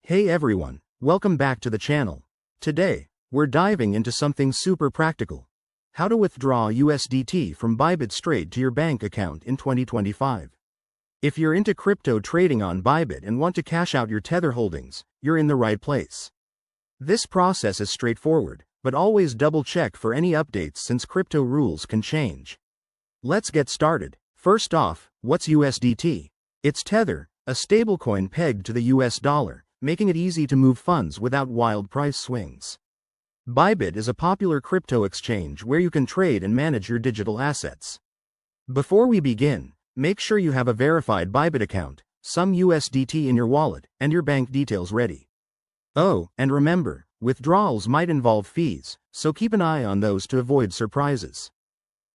Hey everyone, welcome back to the channel. Today, we're diving into something super practical. How to withdraw USDT from Bybit straight to your bank account in 2025. If you're into crypto trading on Bybit and want to cash out your Tether holdings, you're in the right place. This process is straightforward, but always double check for any updates since crypto rules can change. Let's get started. First off, what's USDT? It's Tether, a stablecoin pegged to the US dollar, making it easy to move funds without wild price swings. Bybit is a popular crypto exchange where you can trade and manage your digital assets. Before we begin, make sure you have a verified Bybit account, some USDT in your wallet, and your bank details ready. Oh, and remember, withdrawals might involve fees, so keep an eye on those to avoid surprises.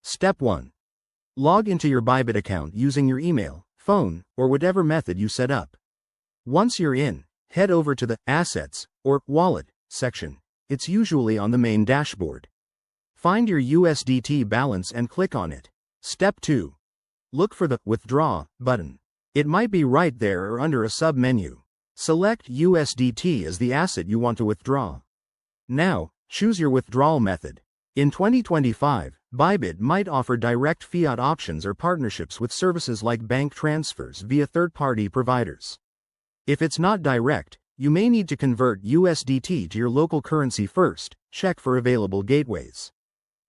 Step 1. Log into your Bybit account using your email, phone, or whatever method you set up. Once you're in, head over to the Assets or Wallet section. It's usually on the main dashboard. Find your USDT balance and click on it. Step 2. Look for the Withdraw button. It might be right there or under a sub-menu. Select USDT as the asset you want to withdraw. Now, choose your withdrawal method. In 2025, Bybit might offer direct fiat options or partnerships with services like bank transfers via third-party providers. If it's not direct, you may need to convert USDT to your local currency first. Check for available gateways.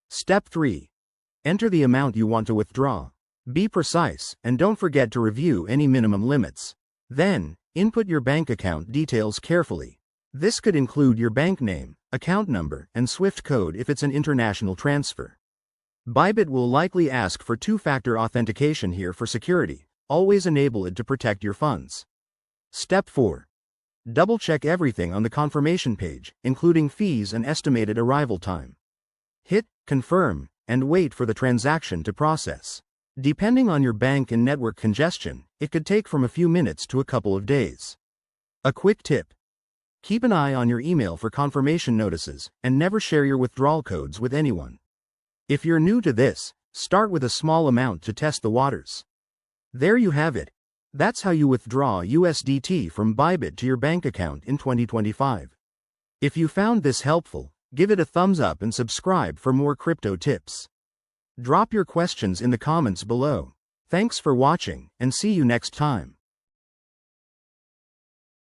Step 3. Enter the amount you want to withdraw. Be precise, and don't forget to review any minimum limits. Then, input your bank account details carefully. This could include your bank name, account number, and SWIFT code if it's an international transfer. Bybit will likely ask for two-factor authentication here for security. Always enable it to protect your funds. Step 4. Double-check everything on the confirmation page, including fees and estimated arrival time. Hit Confirm, and wait for the transaction to process. Depending on your bank and network congestion, it could take from a few minutes to a couple of days. A quick tip. Keep an eye on your email for confirmation notices, and never share your withdrawal codes with anyone. If you're new to this, start with a small amount to test the waters. There you have it. That's how you withdraw USDT from Bybit to your bank account in 2025. If you found this helpful, give it a thumbs up and subscribe for more crypto tips. Drop your questions in the comments below. Thanks for watching, and see you next time.